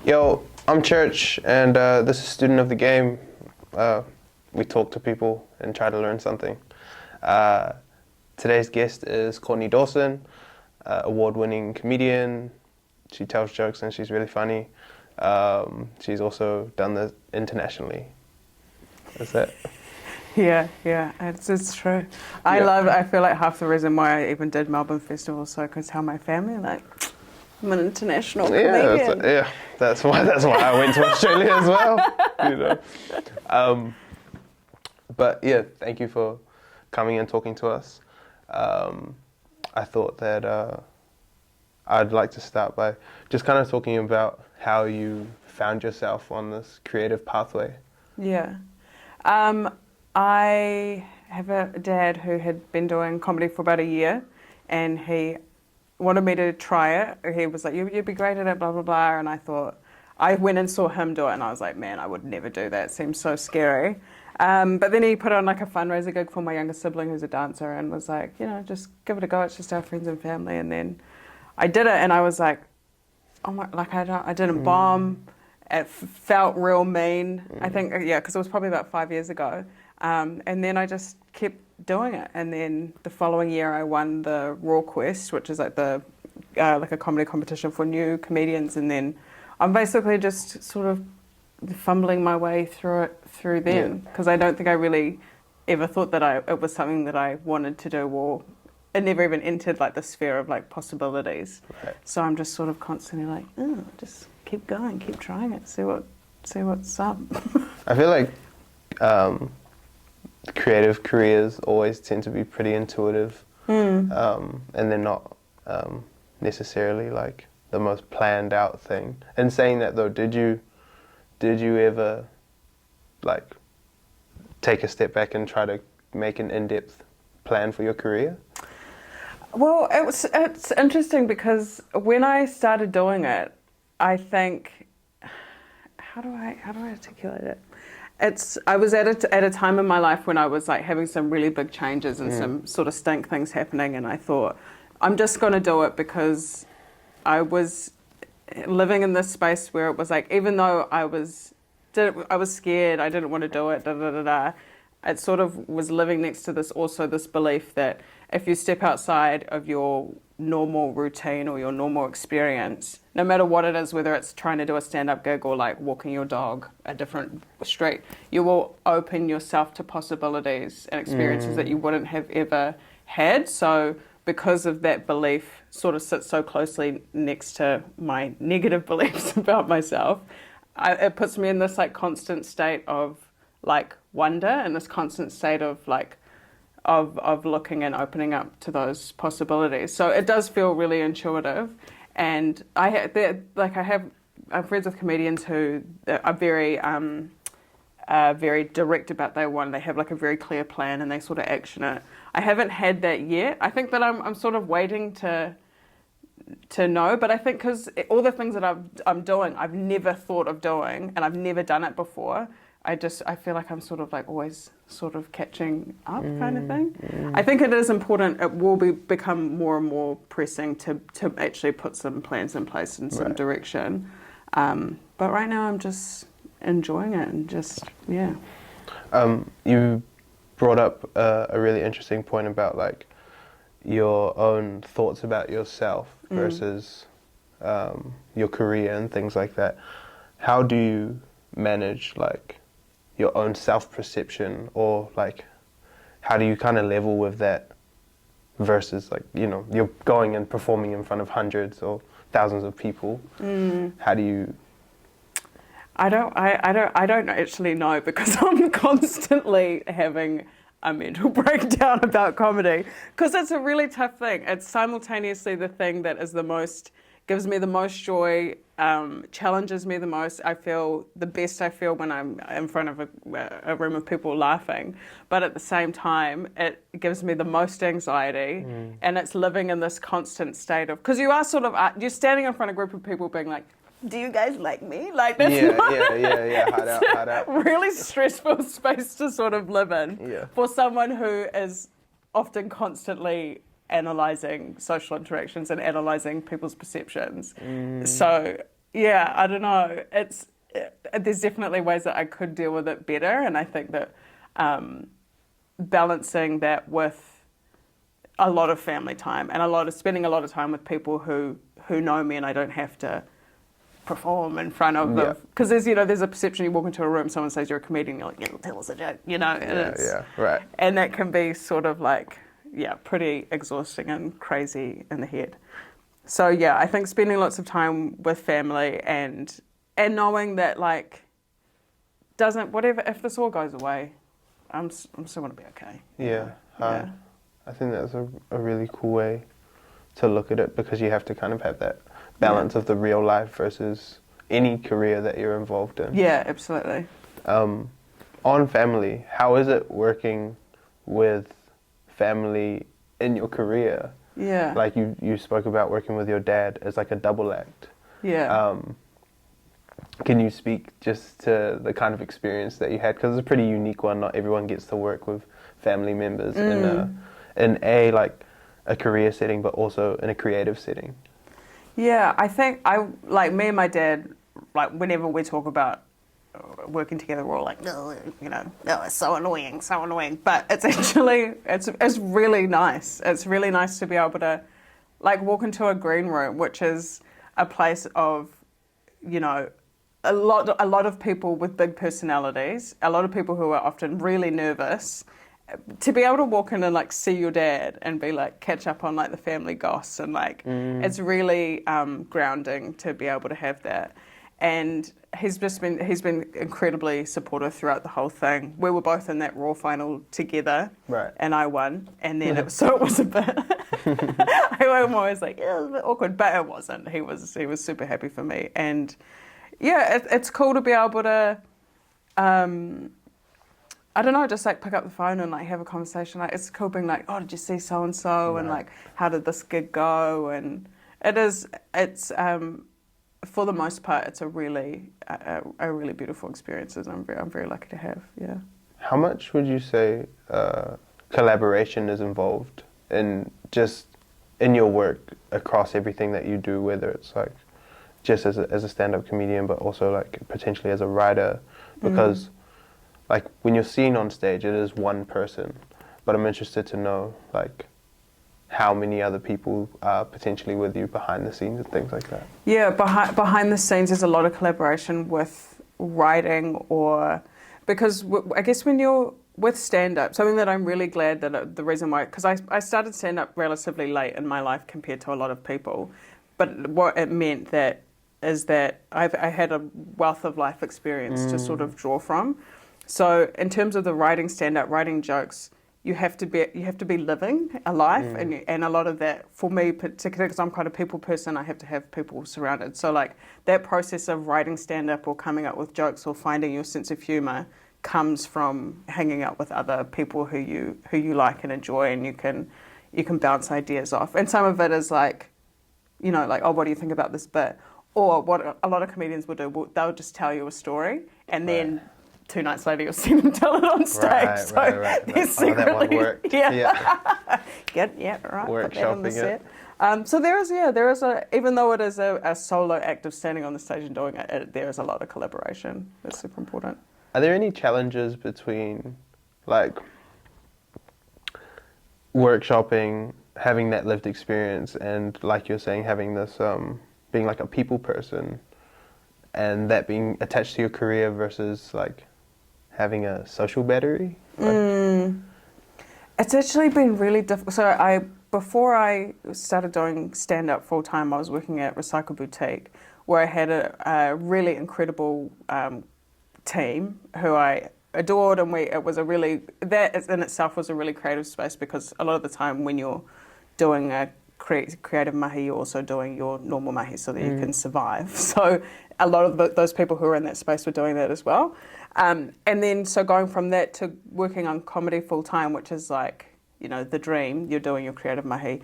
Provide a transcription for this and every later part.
Yo, I'm Church, and this is Student of the Game. We talk to people and try to learn something. Today's guest is Courtney Dawson, award-winning comedian. She tells jokes and she's really funny. She's also done this internationally. That's it. Yeah, it's true. I feel like half the reason why I even did Melbourne Festival so because how my family I'm an international comedian. That's why I went to Australia as well. You know. But yeah, thank you for coming and talking to us. I thought that I'd like to start by just kind of talking about how you found yourself on this creative pathway. Yeah. I have a dad who had been doing comedy for about a year, and he wanted me to try it. He was like, you'd be great at it, blah, blah, blah. And I went and saw him do it, and I was like, man, I would never do that. It seems so scary. But then he put on like a fundraiser gig for my younger sibling who's a dancer and was like, just give it a go. It's just our friends and family. And then I did it, and I was like, oh my, I didn't bomb. It felt real mean. I think, because it was probably about 5 years ago. And then I just kept doing it. And then the following year I won the Raw Quest, which is like a comedy competition for new comedians. And then I'm basically just sort of fumbling my way through them, because I don't think I really ever thought that it was something that I wanted to do, or it never even entered like the sphere of like possibilities. Right. So I'm just sort of constantly like, just keep going, keep trying it, see what's up. I feel like creative careers always tend to be pretty intuitive, and they're not necessarily like the most planned out thing. And saying that though, did you ever like take a step back and try to make an in-depth plan for your career? Well, it's interesting because when I started doing it, I think, how do I articulate it? I was at a time in my life when I was like having some really big changes and some sort of stink things happening, and I thought, I'm just going to do it because I was living in this space where it was like, even though I was scared, I didn't want to do it, it sort of was living next to this belief that if you step outside of your normal routine or your normal experience, no matter what it is, whether it's trying to do a stand-up gig or like walking your dog a different street, you will open yourself to possibilities and experiences that you wouldn't have ever had. So because of that belief sort of sits so closely next to my negative beliefs about myself, it puts me in this like constant state of like wonder, and this constant state of like of looking and opening up to those possibilities. So it does feel really intuitive, and I'm friends with comedians who are very direct about they have like a very clear plan and they sort of action it. I haven't had that yet. I think that I'm sort of waiting to know, but I think because all the things that I'm doing, I've never thought of doing, and I've never done it before. I feel like I'm sort of like always sort of catching up kind of thing. I think it is important. It will become more and more pressing to actually put some plans in place and some direction. But right now I'm just enjoying it and just, yeah. You brought up a really interesting point about like your own thoughts about yourself versus your career and things like that. How do you manage like your own self-perception, or like how do you kind of level with that versus like, you're going and performing in front of hundreds or thousands of people? How do you... I don't actually know, because I'm constantly having a mental breakdown about comedy, because it's a really tough thing. It's simultaneously the thing that gives me the most joy, challenges me the most. I feel the best when I'm in front of a room of people laughing. But at the same time, it gives me the most anxiety, and it's living in this constant state of, because you are sort of, you're standing in front of a group of people being like, do you guys like me? Like, that's hard out. Really stressful space to sort of live in for someone who is often constantly analysing social interactions and analysing people's perceptions. So yeah, I don't know. There's definitely ways that I could deal with it better, and I think that balancing that with a lot of family time and spending a lot of time with people who know me, and I don't have to perform in front of them. Because there's a perception, you walk into a room, someone says you're a comedian, you're like, tell us a joke, and right. And that can be sort of like, pretty exhausting and crazy in the head. So I think spending lots of time with family and knowing that like if this all goes away, I'm still gonna be okay. I think that's a really cool way to look at it, because you have to kind of have that balance of the real life versus any career that you're involved in. Yeah, absolutely. On family, how is it working with family in your career? Yeah. Like you spoke about working with your dad as like a double act. Yeah. Can you speak just to the kind of experience that you had? Because it's a pretty unique one. Not everyone gets to work with family members in a career setting, but also in a creative setting. Yeah, I think me and my dad, like whenever we talk about working together, we're all like, no, it's so annoying. But it's actually, it's really nice. It's really nice to be able to like walk into a green room, which is a place of, a lot of people with big personalities, a lot of people who are often really nervous. To be able to walk in and like see your dad and be like catch up on like the family goss and like it's really grounding to be able to have that. And he's been incredibly supportive throughout the whole thing. We were both in that Raw final together, right? And I won. And then it was a bit. I'm always like, it was a bit awkward, but it wasn't. He was super happy for me, and it's cool to be able to. I don't know, just like pick up the phone and like have a conversation. Like it's cool being like, oh, did you see so and so, and like how did this gig go? And it's for the most part, it's a really beautiful experience. I'm very lucky to have. Yeah. How much would you say collaboration is involved in your work across everything that you do, whether it's like just as a stand-up comedian, but also like potentially as a writer, because like when you're seen on stage, it is one person, but I'm interested to know like how many other people are potentially with you behind the scenes and things like that. Yeah, behind the scenes, there's a lot of collaboration with writing, because I guess when you're with stand-up, something that I'm really glad that the reason why, because I started stand-up relatively late in my life compared to a lot of people, but what it meant is that I had a wealth of life experience to sort of draw from. So in terms of the writing stand-up, writing jokes, you have to be living a life, and a lot of that for me, particularly because I'm quite a people person, I have to have people surrounded. So like that process of writing stand-up or coming up with jokes or finding your sense of humour comes from hanging out with other people who you like and enjoy, and you can bounce ideas off. And some of it is like, like, oh, what do you think about this bit? Or what a lot of comedians will do, they'll just tell you a story, and then 2 nights later you'll see them tell it on stage. Right. They're secretly, that one worked. Right. Workshopping it. So there is even though it is a solo act of standing on the stage and doing it, there is a lot of collaboration. That's super important. Are there any challenges between like workshopping, having that lived experience, and like you're saying, having this being like a people person, and that being attached to your career versus like having a social battery? It's actually been really difficult. So before I started doing stand-up full-time, I was working at Recycle Boutique, where I had a really incredible team who I adored, and that in itself was a really creative space, because a lot of the time when you're doing a creative mahi, you're also doing your normal mahi so that you can survive. So a lot of those people who were in that space were doing that as well. And then so going from that to working on comedy full time, which is like, the dream, you're doing your creative mahi.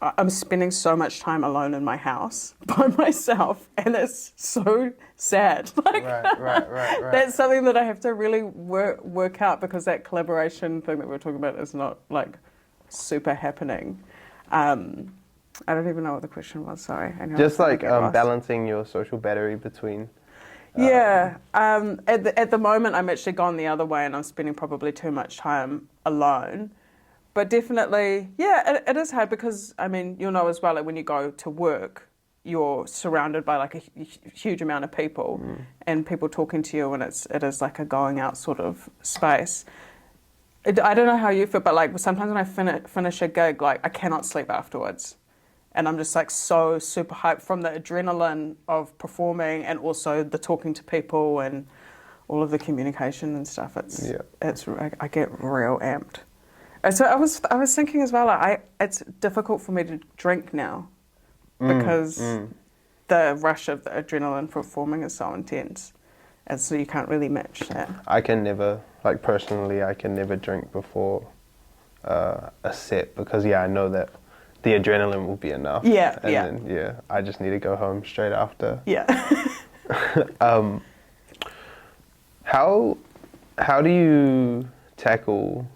I'm spending so much time alone in my house by myself, and it's so sad. Like, right. That's something that I have to really work out, because that collaboration thing that we were talking about is not like super happening. I don't even know what the question was. Sorry. I know Just I like get lost. balancing your social battery between. Yeah. At the moment, I'm actually gone the other way, and I'm spending probably too much time alone. But definitely, yeah, it is hard because, I mean, you'll know as well, like when you go to work, you're surrounded by like a huge amount of people and people talking to you, and it is like a going out sort of space. I don't know how you feel, but like sometimes when I finish a gig, like I cannot sleep afterwards. And I'm just like so super hyped from the adrenaline of performing and also the talking to people and all of the communication and stuff. I get real amped. So I was thinking as well, it's difficult for me to drink now because the rush of the adrenaline for performing is so intense, and so you can't really match that. I can never, like personally, I can never drink before a set because I know that the adrenaline will be enough. Yeah, and then I just need to go home straight after. Yeah. How do you tackle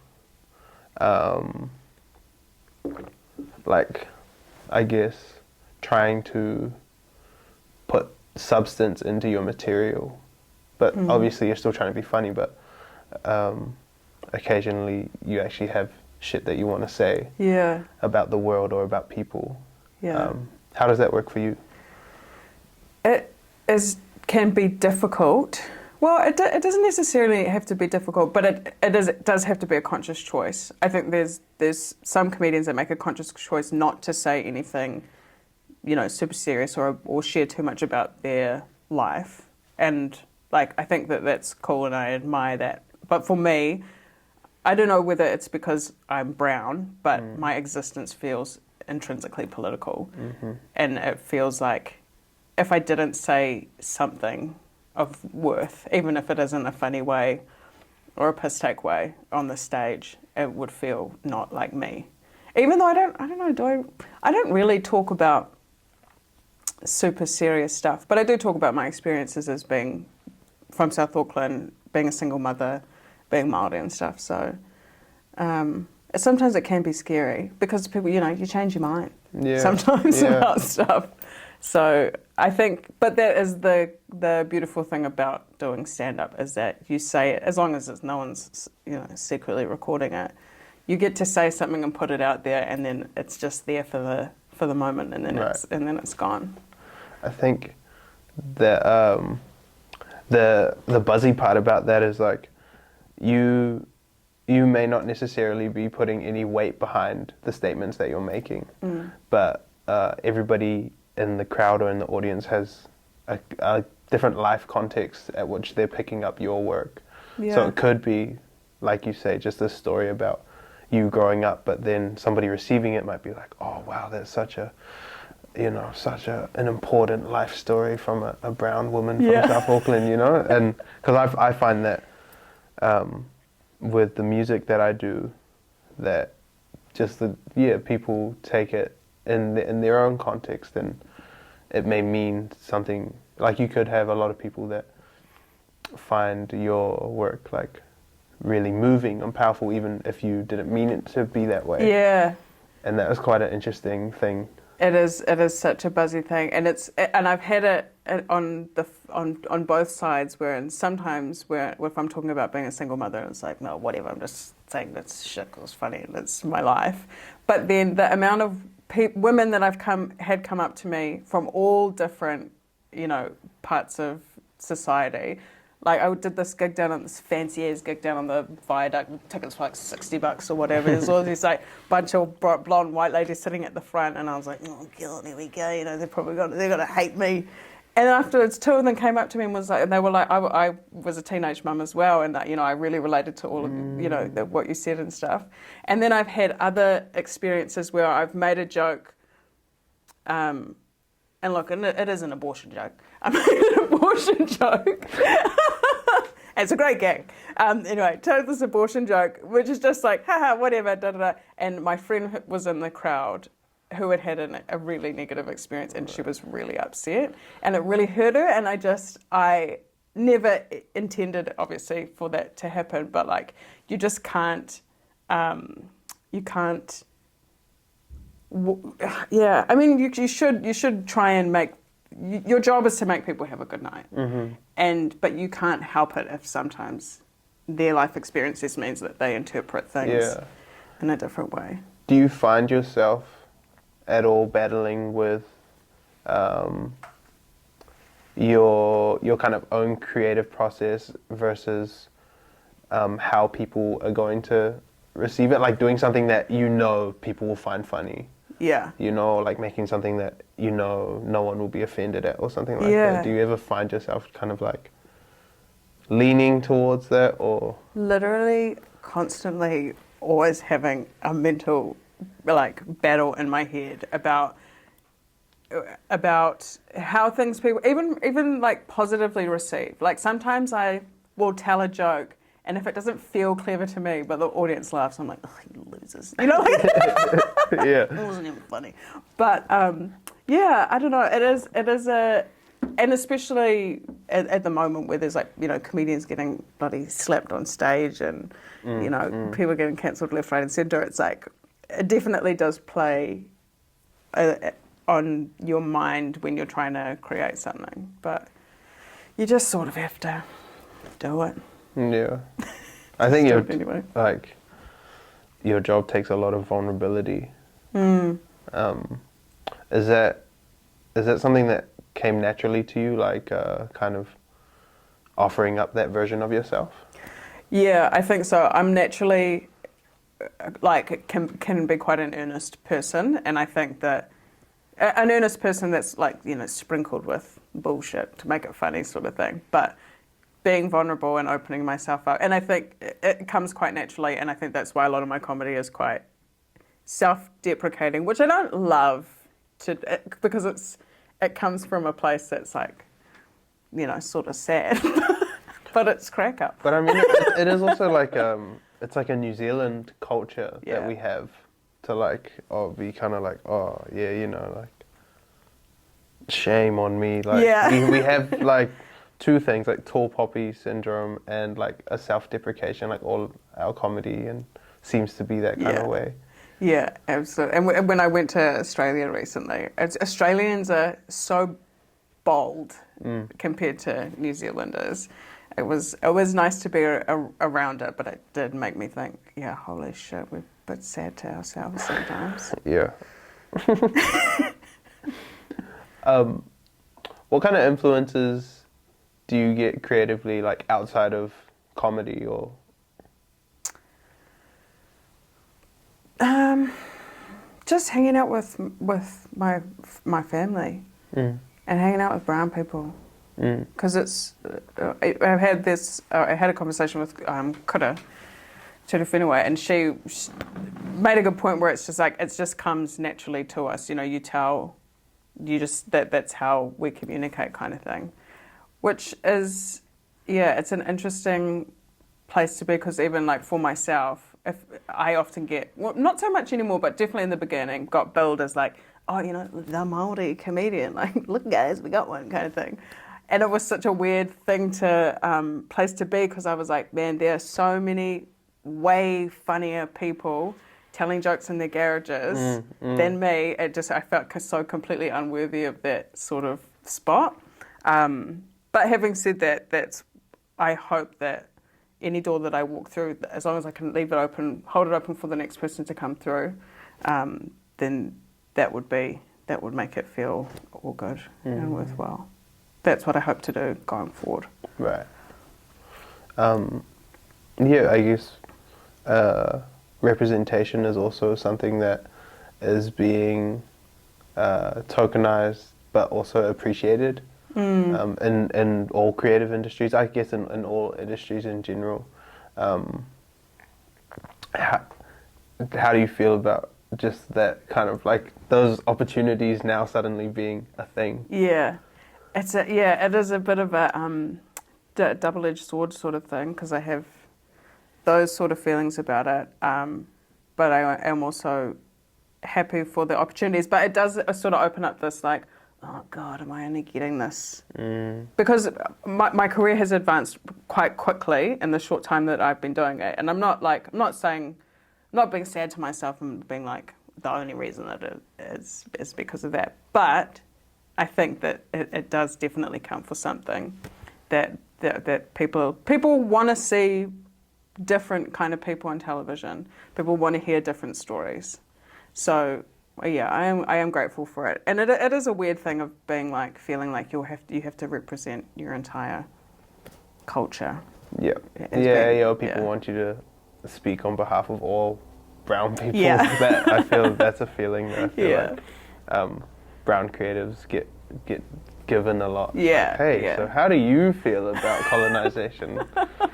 like, I guess, trying to put substance into your material, but obviously you're still trying to be funny, but occasionally you actually have shit that you want to say about the world or about people. How does that work for you? It can be difficult. Well, it doesn't necessarily have to be difficult, but it does have to be a conscious choice. I think there's some comedians that make a conscious choice not to say anything, super serious or share too much about their life. And like, I think that's cool and I admire that. But for me, I don't know whether it's because I'm brown, but my existence feels intrinsically political. And it feels like if I didn't say something of worth, even if it isn't a funny way or a piss take way on the stage, it would feel not like me. Even though I don't really talk about super serious stuff, but I do talk about my experiences as being from South Auckland, being a single mother, being Māori and stuff. So sometimes it can be scary because people, you change your mind sometimes about stuff. So I think, but that is the beautiful thing about doing stand-up is that you say it, as long as no one's secretly recording it, you get to say something and put it out there, and then it's just there for the moment, and then it's gone. I think that the buzzy part about that is like you may not necessarily be putting any weight behind the statements that you're making, but everybody in the crowd or in the audience has a different life context at which they're picking up your work. So it could be, like you say, just a story about you growing up, but then somebody receiving it might be like, oh wow, that's such an important life story from a brown woman from South Auckland, and because I find that with the music that I do, that just people take it in their own context, and it may mean something. Like you could have a lot of people that find your work like really moving and powerful, even if you didn't mean it to be that way. Yeah. And that was quite an interesting thing. It is such a buzzy thing, and I've had it on both sides. Sometimes if I'm talking about being a single mother, it's like, no, whatever. I'm just saying that's shit 'cause it's funny and it's my life. But then the amount of women that I've had come up to me from all different, parts of society. Like I did this gig down on this fancy ass gig down on the viaduct. Tickets were like $60 or whatever. There's all these like bunch of blonde white ladies sitting at the front, and I was like, oh god, here we go. They're gonna hate me. And afterwards, two of them came up to me and they were like, I was a teenage mum as well, and I really related to all of what you said and stuff. And then I've had other experiences where I've made a joke. And look, it is an abortion joke. I made an abortion joke. It's a great gag. Anyway, told this abortion joke, which is just like, haha, whatever, da-da-da. And my friend was in the crowd who had a really negative experience, and she was really upset. And it really hurt her, and I never intended, obviously, for that to happen. But, like, you just can't, Yeah, I mean, you should try and make your job is to make people have a good night, but you can't help it if sometimes their life experiences means that they interpret things in a different way. Do you find yourself at all battling with your kind of own creative process versus how people are going to receive it? Like doing something that you know people will find funny. Yeah. You know, like making something that you know no one will be offended at or something like that. Do you ever find yourself kind of like leaning towards that or? Literally constantly always having a mental like battle in my head about how things people even like positively receive. Like sometimes I will tell a joke and if it doesn't feel clever to me, but the audience laughs, I'm like, oh, you losers. You know? Yeah. It wasn't even funny. But, yeah, I don't know. It is and especially at the moment where there's like, you know, comedians getting bloody slapped on stage and, you know, people getting cancelled left, right and centre. It's like, it definitely does play on your mind when you're trying to create something. But you just sort of have to do it. Yeah, I think your job takes a lot of vulnerability. Is that something that came naturally to you, like kind of offering up that version of yourself? Yeah, I think so. I'm naturally like can be quite an earnest person, and I think that an earnest person that's like, you know, sprinkled with bullshit to make it funny sort of thing, but being vulnerable and opening myself up. And I think it comes quite naturally, and I think that's why a lot of my comedy is quite self-deprecating, which I don't love because it comes from a place that's like, you know, sort of sad, but it's crack up. But I mean, it is also like, it's like a New Zealand culture that we have to like, be kind of like, oh yeah, you know, like, shame on me. Like, we have like, two things like tall poppy syndrome and like a self-deprecation, like all our comedy and seems to be that kind of way. Yeah, absolutely. And when I went to Australia recently, Australians are so bold compared to New Zealanders. It was nice to be around it, but it did make me think, yeah, holy shit, we're a bit sad to ourselves sometimes. Yeah. What kind of influences do you get creatively, like outside of comedy or? Just hanging out with my family and hanging out with brown people. Because I had a conversation with Kura, Tūru Whenua, and she made a good point where it's just like, it just comes naturally to us. You know, that's how we communicate kind of thing. Which is, it's an interesting place to be because even like for myself, if I often get, well, not so much anymore, but definitely in the beginning, got billed as like, oh, you know, the Māori comedian, like, look guys, we got one kind of thing. And it was such a weird thing to, place to be because I was like, man, there are so many way funnier people telling jokes in their garages than me. I felt so completely unworthy of that sort of spot. But having said that, I hope that any door that I walk through, as long as I can leave it open, hold it open for the next person to come through, then that would make it feel all good and worthwhile. That's what I hope to do going forward. Right. Yeah, I guess representation is also something that is being tokenized but also appreciated. In all creative industries, I guess in all industries in general. How do you feel about just that kind of like those opportunities now suddenly being a thing? Yeah, it is a bit of a double-edged sword sort of thing because I have those sort of feelings about it, but I am also happy for the opportunities. But it does sort of open up this like, oh God, am I only getting this? Because my career has advanced quite quickly in the short time that I've been doing it. And I'm not being sad to myself and being like, the only reason that it is because of that. But I think that it does definitely count for something, that people want to see different kind of people on television. People want to hear different stories. So yeah, I am grateful for it. And it is a weird thing of being like, feeling like you have to represent your entire culture. Yeah. People want you to speak on behalf of all brown people. Yeah. That I feel that's a feeling that I feel Yeah. like brown creatives get given a lot. Yeah. Like, hey, yeah. so how do you feel about colonization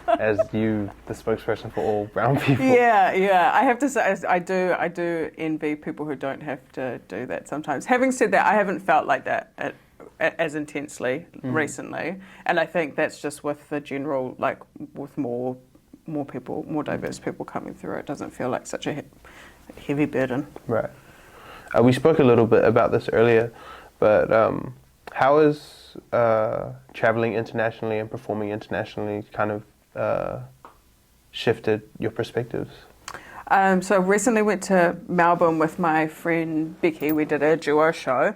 as the spokesperson for all brown people? Yeah. I have to say, I do envy people who don't have to do that sometimes. Having said that, I haven't felt like that as intensely recently, and I think that's just with the general, like, with more people, more diverse people coming through. It doesn't feel like such a heavy burden. Right. We spoke a little bit about this earlier, but how is traveling internationally and performing internationally kind of shifted your perspectives? So recently went to Melbourne with my friend Becky. We did a duo show,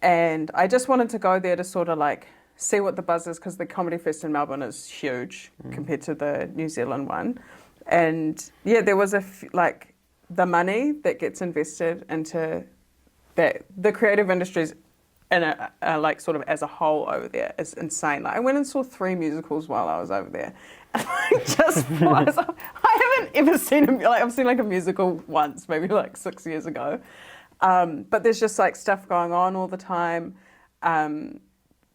and I just wanted to go there to sort of like see what the buzz is, because the Comedy Fest in Melbourne is huge compared to the New Zealand one. And yeah, there was like the money that gets invested into that, the creative industries in like sort of as a whole over there is insane. Like I went and saw 3 musicals while I was over there. And I haven't ever seen I've seen like a musical once, maybe like 6 years ago. But there's just like stuff going on all the time.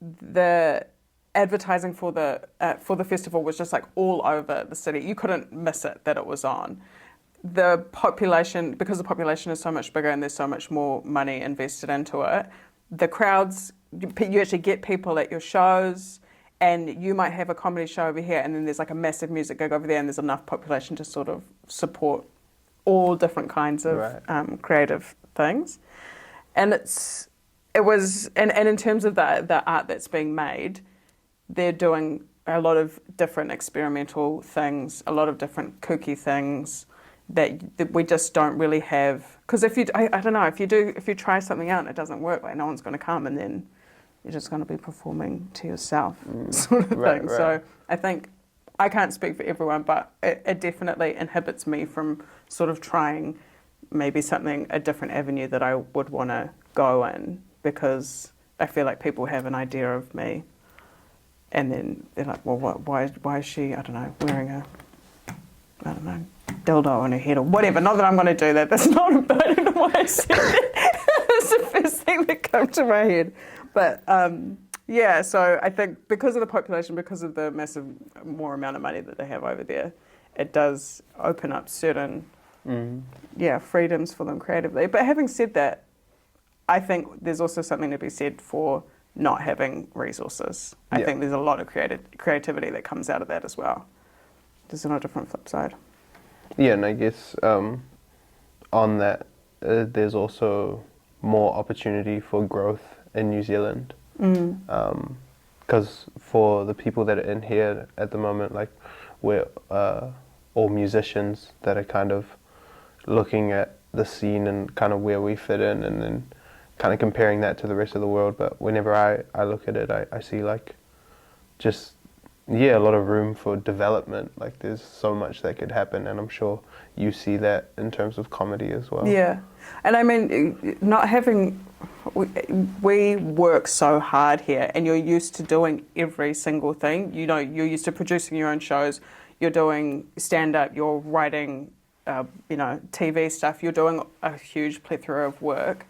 The advertising for the festival was just like all over the city. You couldn't miss it that it was on. The population, because the population is so much bigger and there's so much more money invested into it, the crowds, you actually get people at your shows, and you might have a comedy show over here and then there's like a massive music gig over there, and there's enough population to sort of support all different kinds of creative things. And it was in terms of the art that's being made, they're doing a lot of different experimental things, a lot of different kooky things that we just don't really have. Because if you try something out and it doesn't work, like no one's going to come, and then you're just going to be performing to yourself, sort of thing. Right. So I think, I can't speak for everyone, but it definitely inhibits me from sort of trying maybe a different avenue that I would want to go in, because I feel like people have an idea of me, and then they're like, well, why is she, I don't know, wearing a, I don't know, dildo on her head or whatever. Not that I'm going to do that. That's not, I don't know why I said that. That's the first thing that comes to my head. But yeah, so I think because of the population, because of the massive more amount of money that they have over there, it does open up certain freedoms for them creatively. But having said that, I think there's also something to be said for not having resources. I think there's a lot of creativity that comes out of that as well. There's a different flip side. Yeah, and I guess on that, there's also more opportunity for growth in New Zealand. Because for the people that are in here at the moment, like, we're all musicians that are kind of looking at the scene and kind of where we fit in, and then kind of comparing that to the rest of the world. But whenever I look at it, I see like just a lot of room for development. Like there's so much that could happen, and I'm sure you see that in terms of comedy as well. Yeah, and I mean, not having, we work so hard here, and you're used to doing every single thing. You know, you're used to producing your own shows. You're doing stand-up. You're writing, TV stuff. You're doing a huge plethora of work.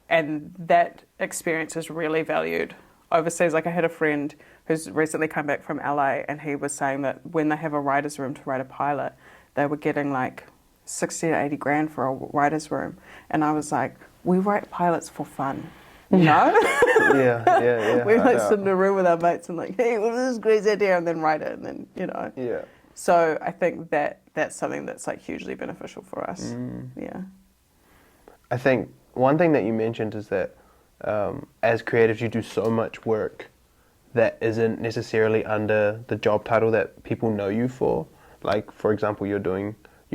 And that experience is really valued overseas. Like I had a friend who's recently come back from LA, and he was saying that when they have a writer's room to write a pilot, they were getting like 60 to 80 grand for a writer's room. And I was like, we write pilots for fun, you know? Yeah. We like sit in a room with our mates and like, hey, well, this is great idea, and then write it, and then, Yeah. So I think that's something that's like hugely beneficial for us. Yeah. I think one thing that you mentioned is that as creatives, you do so much work that isn't necessarily under the job title that people know you for. Like, for example, you're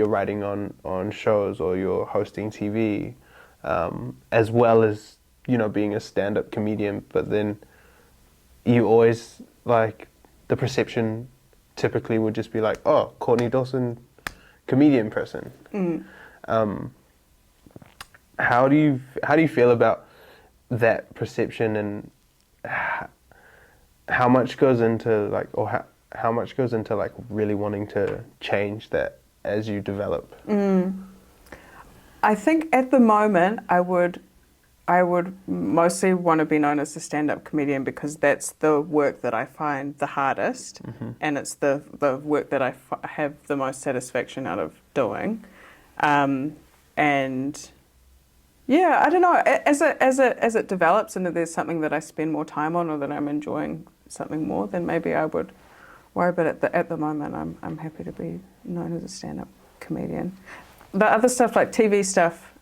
writing on shows, or you're hosting TV. as well as, you know, being a stand-up comedian, but then you always, like, the perception typically would just be like, oh, Courtney Dawson, comedian person. How do you feel about that perception, and how much goes into like, or how much goes into like really wanting to change that as you develop? I think at the moment I would mostly want to be known as a stand-up comedian because that's the work that I find the hardest, and it's the work that I have the most satisfaction out of doing. And yeah, I don't know, as it develops and there's something that I spend more time on or that I'm enjoying something more, then maybe I would worry. But at the moment, I'm happy to be known as a stand-up comedian. The other stuff, like TV stuff,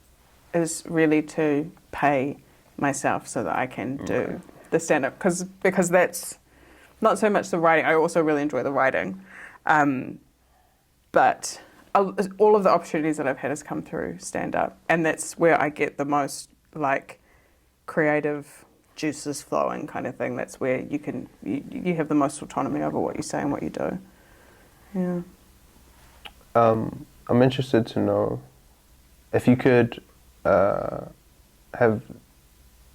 is really to pay myself so that I can do the stand-up, because that's not so much the writing. I also really enjoy the writing, but all of the opportunities that I've had has come through stand-up, and that's where I get the most like creative juices flowing kind of thing. That's where you have the most autonomy over what you say and what you do. Yeah. I'm interested to know if you could have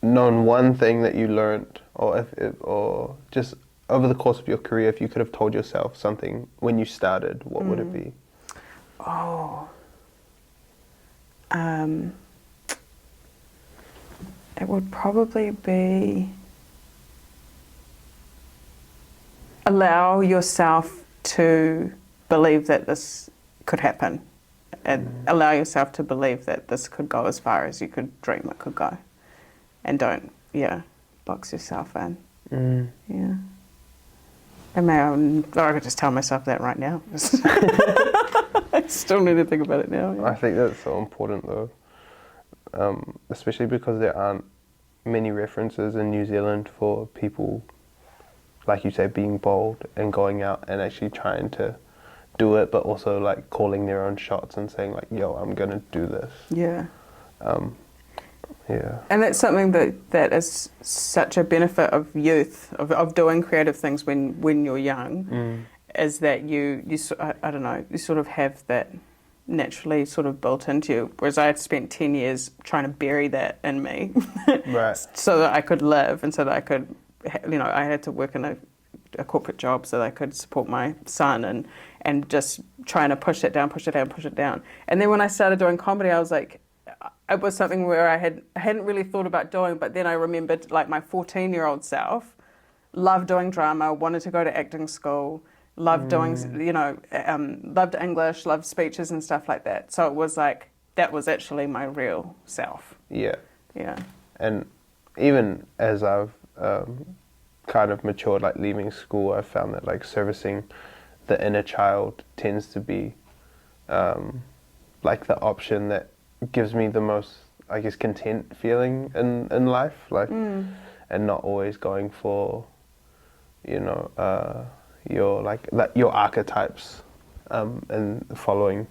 known one thing that you learned, or just over the course of your career, if you could have told yourself something when you started, what would it be? Oh, it would probably be allow yourself to believe that this could happen, and allow yourself to believe that this could go as far as you could dream it could go, and don't box yourself in. Yeah. I could just tell myself that right now. I still need to think about it now. Yeah. I think that's so important though, especially because there aren't many references in New Zealand for people, like you say, being bold and going out and actually trying to do it, but also like calling their own shots and saying like, yo, I'm gonna do this. Yeah. Yeah. And that's something that is such a benefit of youth, of doing creative things when you're young, is that you I don't know, you sort of have that naturally sort of built into you, whereas I had spent 10 years trying to bury that in me, Right. so that I could live, and so that I could, I had to work in a corporate job so that I could support my son, and just trying to push it down. And then when I started doing comedy, I was like, it was something where I hadn't really thought about doing, but then I remembered like my 14-year-old self loved doing drama, wanted to go to acting school, loved doing, loved English, loved speeches and stuff like that. So it was like, that was actually my real self. Yeah. Yeah. And even as I've kind of matured, like leaving school, I've found that like servicing the inner child tends to be like the option that gives me the most, I guess, content feeling in life, like, and not always going for, your archetypes, and following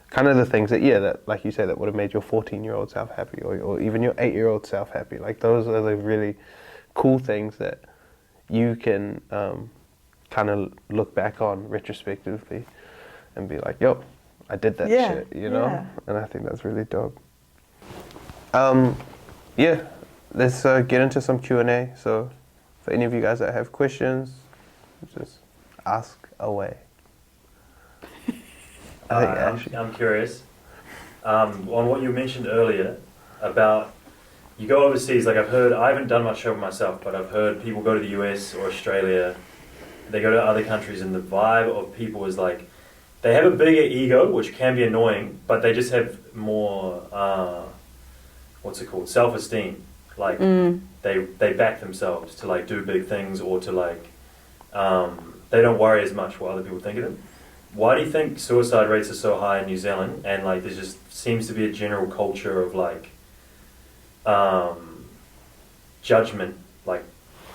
kind of the things that like you say, that would have made your 14-year-old self happy, or even your 8-year-old self happy. Like those are the really cool things that you can kind of look back on retrospectively and be like, yo, I did that shit, Yeah. And I think that's really dope. Let's get into some Q&A. So for any of you guys that have questions, just ask away. I'm curious on what you mentioned earlier about you go overseas. Like I haven't done much show myself, but I've heard people go to the US or Australia, they go to other countries, and the vibe of people is like, they have a bigger ego, which can be annoying, but they just have more, self-esteem. Like, they back themselves to, like, do big things, or to, like, they don't worry as much what other people think of them. Why do you think suicide rates are so high in New Zealand? And, like, there just seems to be a general culture of, like, judgment, like,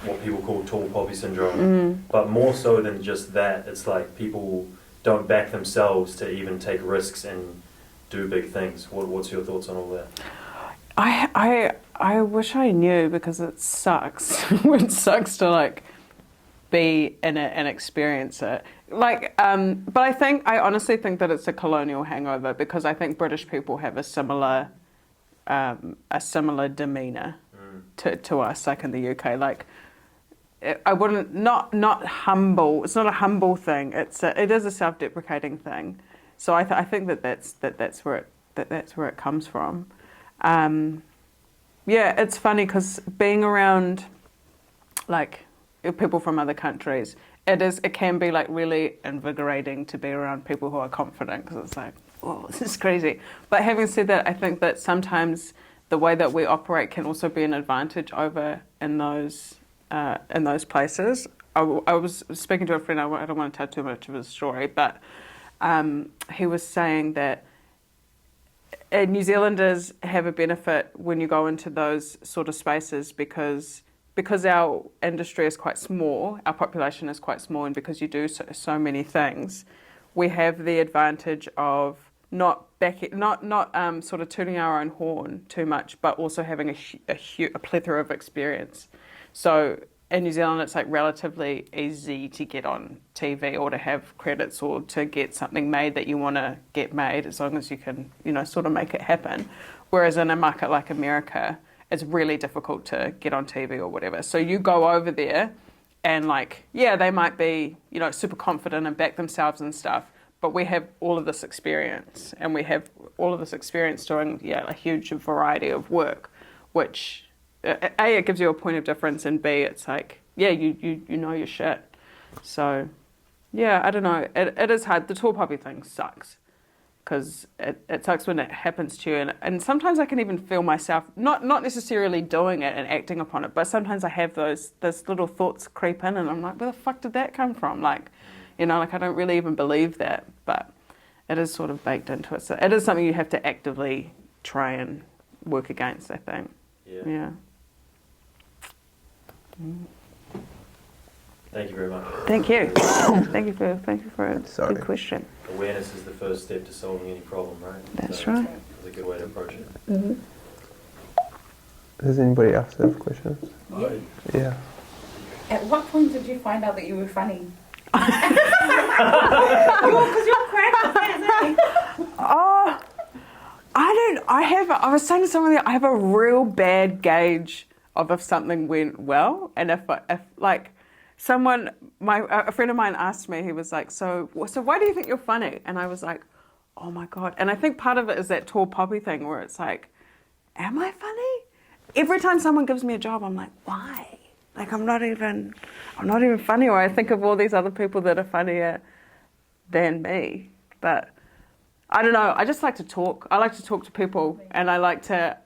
what people call tall poppy syndrome. But more so than just that, it's like people don't back themselves to even take risks and do big things. What's your thoughts on all that? I wish I knew because it sucks. It sucks to like be in it and experience it. Like, but I honestly think that it's a colonial hangover because I think British people have a similar demeanour to us, like in the UK. Like, I wouldn't not humble. It's not a humble thing. It is a self-deprecating thing. So I think that's where it comes from. Yeah, it's funny because being around like people from other countries, it can be like really invigorating to be around people who are confident because it's like, oh, this is crazy. But having said that, I think that sometimes the way that we operate can also be an advantage over in those places. I was speaking to a friend. I don't want to tell too much of his story, but he was saying that New Zealanders have a benefit when you go into those sort of spaces because our industry is quite small, our population is quite small, and because you do so many things, we have the advantage of not sort of tooting our own horn too much, but also having a plethora of experience. So in New Zealand, it's like relatively easy to get on TV or to have credits or to get something made that you want to get made as long as you can, sort of make it happen. Whereas in a market like America, it's really difficult to get on TV or whatever. So you go over there and like, yeah, they might be, super confident and back themselves and stuff, but we have all of this experience and we have all of this experience doing, a huge variety of work, which A, it gives you a point of difference, and B, it's like, yeah, you know your shit. So, yeah, I don't know. It is hard. The tall poppy thing sucks because it sucks when it happens to you. And sometimes I can even feel myself, not necessarily doing it and acting upon it, but sometimes I have those little thoughts creep in and I'm like, where the fuck did that come from? Like, like I don't really even believe that, but it is sort of baked into it. So it is something you have to actively try and work against, I think. Yeah. Thank you very much. Thank you. Thank you for a good question. Awareness is the first step to solving any problem, right? That's right. That's a good way to approach it. Mm-hmm. Does anybody else have questions? Yeah. At what point did you find out that you were funny? Because you're cracked. Oh, I was saying to someone that I have a real bad gauge of if something went well, and if like someone, a friend of mine asked me, he was like, so why do you think you're funny? And I was like, oh my God. And I think part of it is that tall poppy thing where it's like, am I funny? Every time someone gives me a job, I'm like, why? Like I'm not even funny. Or I think of all these other people that are funnier than me. But I don't know. I just like to talk. I like to talk to people, and I like to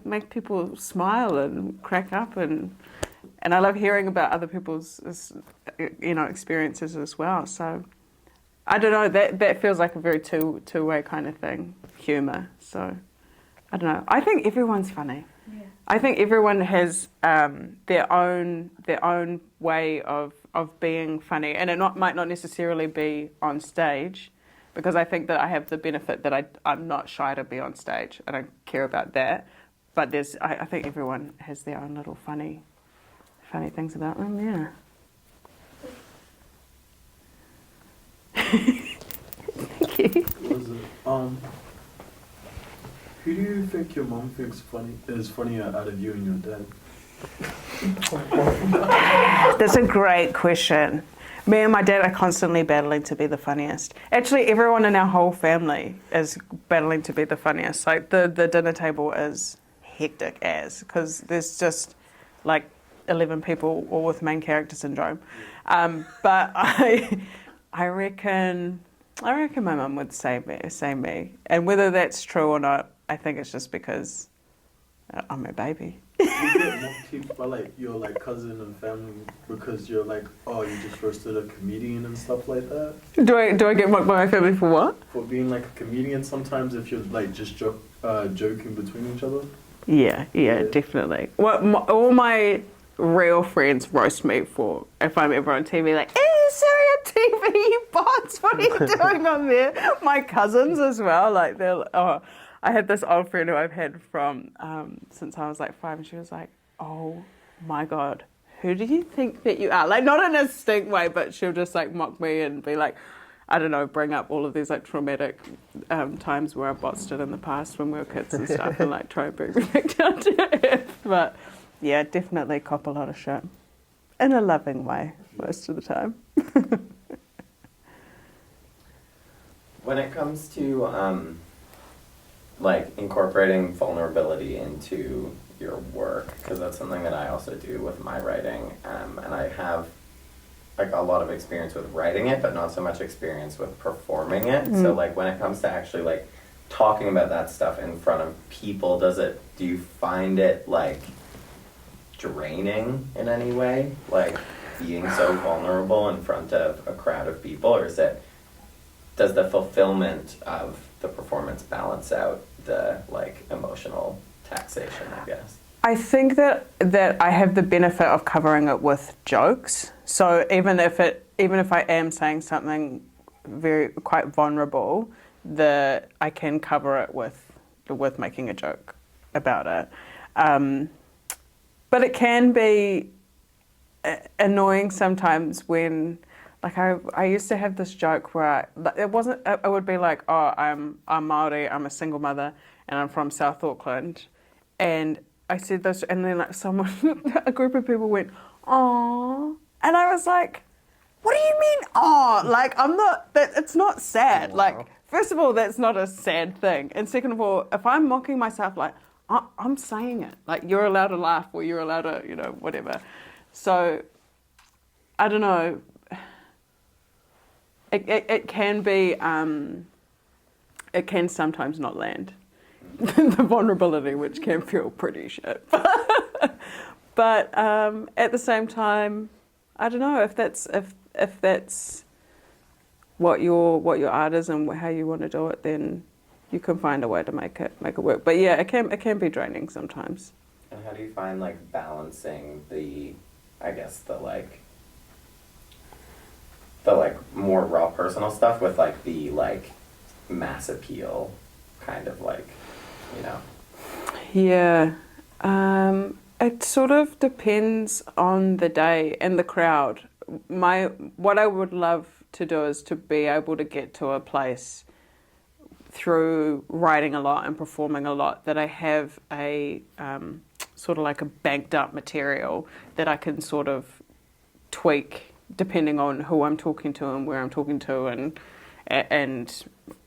make people smile and crack up, and I love hearing about other people's experiences as well. So I don't know, that feels like a very two-way kind of thing, humour. So I don't know. I think everyone's funny. Yeah. I think everyone has their own way of being funny, and it might not necessarily be on stage. Because I think that I have the benefit that I'm not shy to be on stage. I don't care about that. But I think everyone has their own little funny things about them, yeah. Thank you. Who do you think your mom thinks is funnier out of you and your dad? That's a great question. Me and my dad are constantly battling to be the funniest. Actually, everyone in our whole family is battling to be the funniest. Like the dinner table is hectic because there's just like 11 people all with main character syndrome. But I reckon my mum would say me. And whether that's true or not, I think it's just because I'm her baby. You get mocked by like your like cousin and family because you're like, oh, you just roasted a comedian and stuff like that. Do I get mocked by my family for what? For being like a comedian sometimes if you're like just joking between each other. Yeah, definitely. Well, all my real friends roast me for if I'm ever on TV, like, hey, sorry, on TV, you bots, what are you doing on there? My cousins as well, like, I had this old friend who I've had from since I was like 5, and she was like, "Oh my God, who do you think that you are?" Like, not in a stink way, but she'll just like mock me and be like, I don't know, bring up all of these like traumatic times where I botched it in the past when we were kids and stuff, and like try and bring me back down to earth. But yeah, definitely cop a lot of shit in a loving way most of the time. When it comes to like incorporating vulnerability into your work, because that's something that I also do with my writing, and I have like a lot of experience with writing it, but not so much experience with performing it. So like when it comes to actually like talking about that stuff in front of people, do you find it like draining in any way, like being so vulnerable in front of a crowd of people, or does the fulfillment of the performance balance out the like emotional taxation, I guess? I think that I have the benefit of covering it with jokes. So even if I am saying something quite vulnerable, I can cover it with making a joke about it. But it can be annoying sometimes when, like, I used to have this joke where it would be like, oh, I'm Māori, I'm a single mother, and I'm from South Auckland, and I said this, and then like a group of people went, "Aww," and I was like, "What do you mean, aww? Like, it's not sad. Wow. Like, first of all, that's not a sad thing, and second of all, if I'm mocking myself, like, I'm saying it. Like, you're allowed to laugh, or you're allowed to, whatever." So, I don't know. It can be, it can sometimes not land. The vulnerability, which can feel pretty shit. But at the same time, I don't know if that's what your art is and how you want to do it, then you can find a way to make it work. But yeah, it can be draining sometimes. And how do you find like balancing the more raw personal stuff with like the like mass appeal kind of like, Yeah. It sort of depends on the day and the crowd. What I would love to do is to be able to get to a place through writing a lot and performing a lot that I have a sort of like a banked up material that I can sort of tweak depending on who I'm talking to and where I'm talking to, and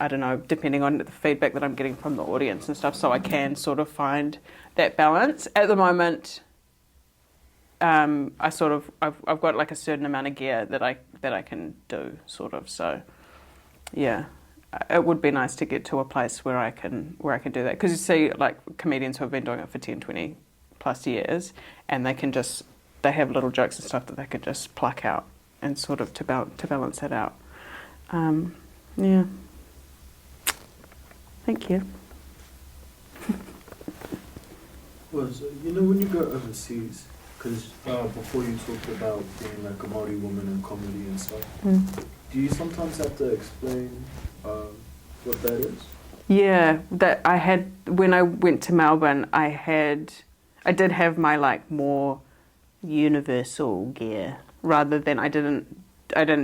I don't know, depending on the feedback that I'm getting from the audience and stuff, so I can sort of find that balance. At the moment, I've got like a certain amount of gear that I can do, sort of. So, yeah, it would be nice to get to a place where I can do that, because you see like comedians who have been doing it for 10, 20 plus years, and they have little jokes and stuff that they could just pluck out and sort of to balance it out. Yeah. Thank you. When you go overseas, because before you talked about being like a Māori woman in comedy and stuff, do you sometimes have to explain what that is? Yeah, that I had when I went to Melbourne. I did have my like more universal gear, rather than I didn't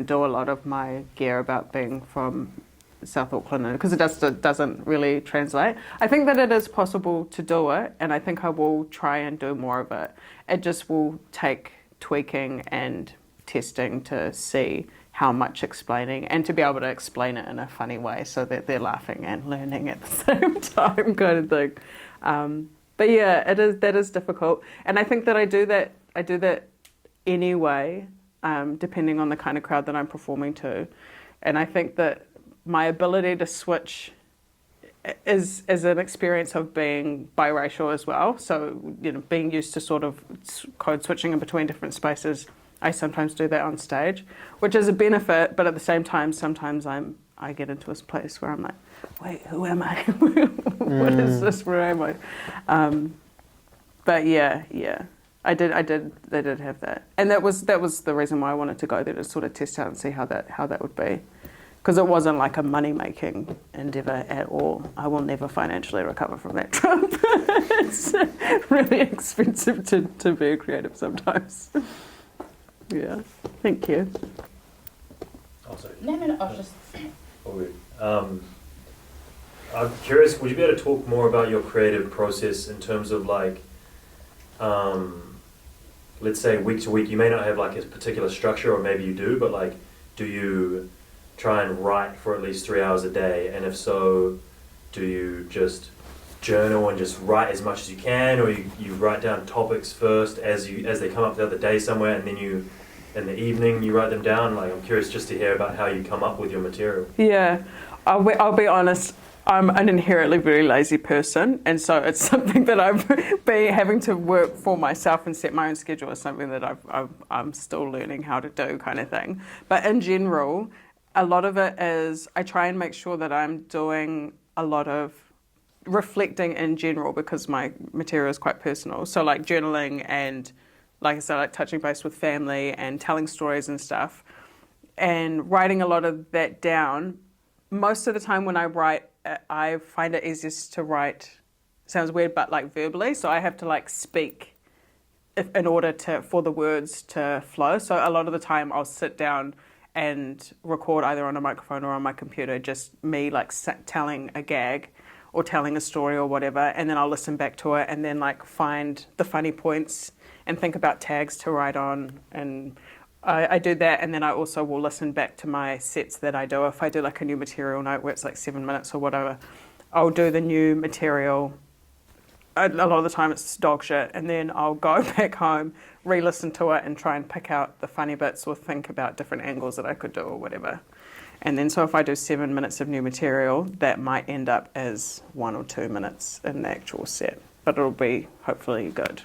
do a lot of my gear about being from South Auckland, because it doesn't really translate. I think that it is possible to do it, and I think I will try and do more of it. It just will take tweaking and testing to see how much explaining, and to be able to explain it in a funny way so that they're laughing and learning at the same time, kind of thing. But yeah, that is difficult, and I think that I do that anyway, depending on the kind of crowd that I'm performing to, and I think that my ability to switch is an experience of being biracial as well. So, being used to sort of code switching in between different spaces, I sometimes do that on stage, which is a benefit, but at the same time, sometimes I get into this place where I'm like, wait, who am I? What is this? Where am I? But yeah, I did have that, and that was the reason why I wanted to go there, to sort of test out and see how that would be. because it wasn't like a money-making endeavour at all. I will never financially recover from that trip. It's really expensive to be a creative sometimes. Yeah, thank you. Oh, sorry. No, I was just. All good. I'm curious, would you be able to talk more about your creative process in terms of like, let's say week to week, you may not have like a particular structure, or maybe you do, but like, do you try and write for at least 3 hours a day? And if so, do you just journal and just write as much as you can, or you write down topics first as they come up the other day somewhere, and then you, in the evening, you write them down? Like, I'm curious just to hear about how you come up with your material. Yeah, I'll be honest. I'm an inherently very lazy person, and so it's something that I've been having to work for myself and set my own schedule is something that I'm still learning how to do, kind of thing. But in general, a lot of it is I try and make sure that I'm doing a lot of reflecting in general, because my material is quite personal. So like journaling and, like I said, like touching base with family and telling stories and stuff, and writing a lot of that down. Most of the time when I write, I find it easiest to write, sounds weird, but like verbally. So I have to like speak in order for the words to flow. So a lot of the time I'll sit down and record either on a microphone or on my computer, just me like telling a gag or telling a story or whatever, and then I'll listen back to it and then like find the funny points and think about tags to write on. And I do that, and then I also will listen back to my sets that I do. If I do like a new material night where it's like 7 minutes or whatever, I'll do the new material. A lot of the time it's dog shit, and then I'll go back home, re-listen to it and try and pick out the funny bits or think about different angles that I could do or whatever. And then so if I do 7 minutes of new material, that might end up as 1 or 2 minutes in the actual set, but it'll be hopefully good.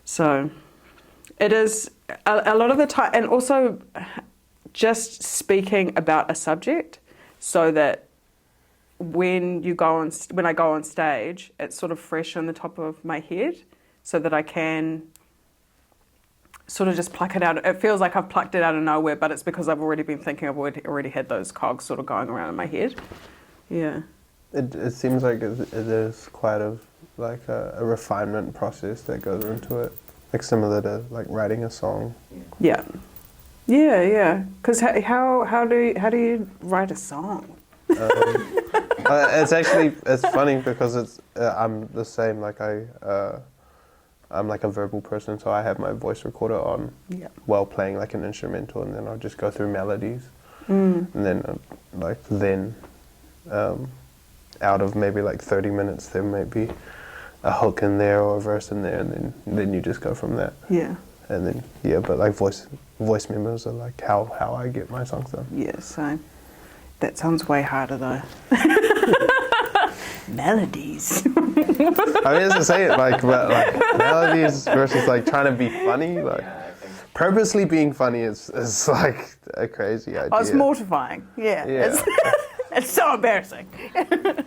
So it is a lot of the time, and also just speaking about a subject so that when I go on stage, it's sort of fresh on the top of my head, so that I can sort of just pluck it out. It feels like I've plucked it out of nowhere, but it's because I've already been thinking, I've already had those cogs sort of going around in my head. Yeah. It seems like it is quite a refinement process that goes into it, like similar to like writing a song. Yeah. Because how do you write a song? It's funny because I'm the same. Like I'm like a verbal person, so I have my voice recorder on while playing like an instrumental, and then I'll just go through melodies, and then out of maybe like 30 minutes, there might be a hook in there or a verse in there, and then you just go from that. Yeah. And then but like voice memos are like how I get my songs done. Yeah, same. That sounds way harder though. Melodies. I mean, to say it like melodies versus like trying to be funny, like purposely being funny is like a crazy idea. Oh, it's mortifying. Yeah. It's so embarrassing. You can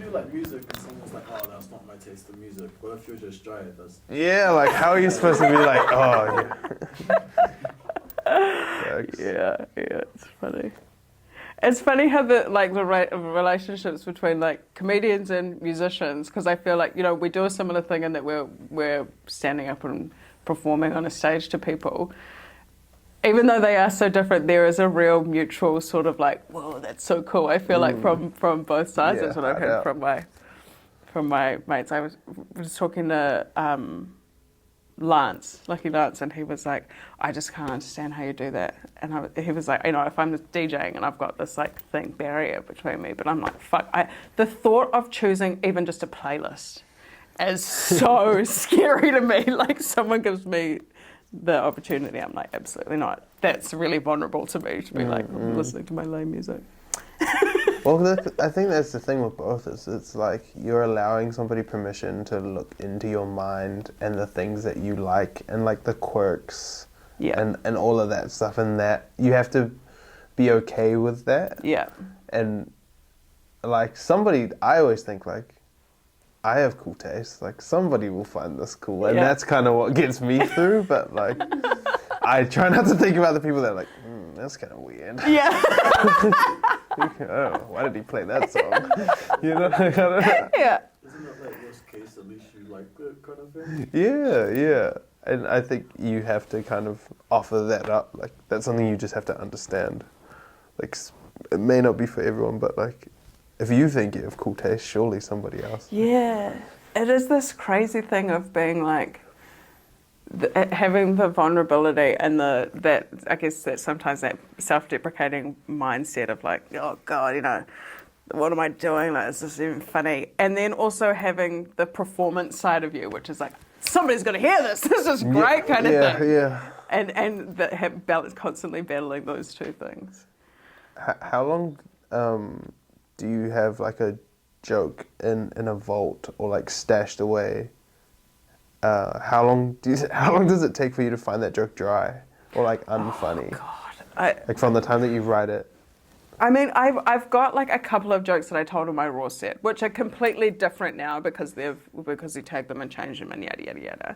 do like music and someone's like, oh, that's not my taste of music. But if you're just dry, it does. Yeah, like how are you supposed to be like, oh yeah, it's funny. It's funny how the relationships between like comedians and musicians, because I feel like, we do a similar thing in that we're standing up and performing on a stage to people. Even though they are so different, there is a real mutual sort of like, whoa, that's so cool. I feel like from both sides. That's what I've heard from my mates. I was talking to Lucky Lance, and he was like, I just can't understand how you do that. And he was like, if I'm DJing and I've got this like barrier between me, but I'm like, fuck. The thought of choosing even just a playlist is so scary to me. Like someone gives me the opportunity, I'm like, absolutely not. That's really vulnerable to me to be listening to my lame music. Well, I think that's the thing with both. It's like you're allowing somebody permission to look into your mind and the things that you like and like the quirks and all of that stuff, and that you have to be okay with that. Yeah. And like I always think like, I have cool taste. Like somebody will find this cool, and that's kind of what gets me through. But like, I try not to think about the people that are like, that's kind of weird. Yeah. I don't know, why did he play that song? You know, I don't know. Yeah. Isn't that like worst case, at least you like it kind of thing? Yeah. And I think you have to kind of offer that up. Like, that's something you just have to understand. Like, it may not be for everyone, but like, if you think you have cool taste, surely somebody else. Yeah. It is this crazy thing of being like, having the vulnerability and that I guess that sometimes that self-deprecating mindset of like, oh God, you know, what am I doing? Like, is this even funny? And then also having the performance side of you, which is like, somebody's going to hear this. This is great, kind of thing. Yeah. And that constantly battling those two things. How long do you have like a joke in a vault or like stashed away? How long does it take for you to find that joke dry or like unfunny? Oh, God. Like from the time that you write it. I mean, I've got like a couple of jokes that I told on my Raw set, which are completely different now because he tagged them and changed them and yada yada yada.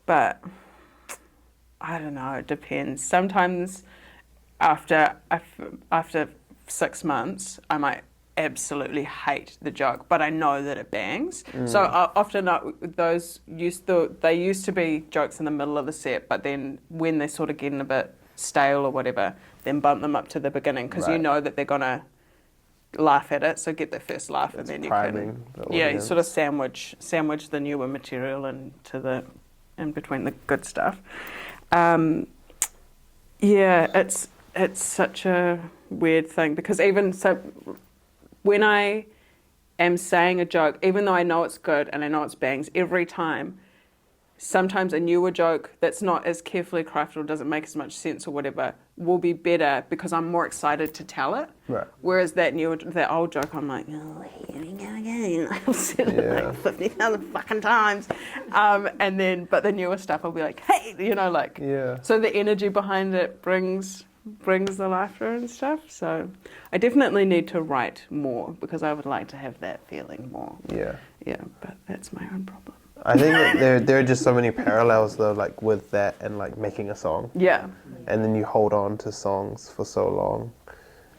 But I don't know. It depends. Sometimes after 6 months, I might absolutely hate the joke, but I know that it bangs. So often they used to be jokes in the middle of the set, but then when they're sort of getting a bit stale or whatever, then bump them up to the beginning because you know that they're gonna laugh at it. So get their first laugh, and then you can you sort of sandwich the newer material in between the good stuff. It's such a weird thing because even so, when I am saying a joke, even though I know it's good and I know it's bangs every time, sometimes a newer joke that's not as carefully crafted or doesn't make as much sense or whatever will be better because I'm more excited to tell it. Right. Whereas that old joke, I'm like, oh, here we go again. I've said it like 50,000 fucking times. But the newer stuff, I'll be like, hey, you know, like. Yeah. So the energy behind it brings the laughter and stuff. So I definitely need to write more because I would like to have that feeling more. Yeah. Yeah, but that's my own problem. I think that there are just so many parallels though, like with that and like making a song. Yeah. And then you hold on to songs for so long,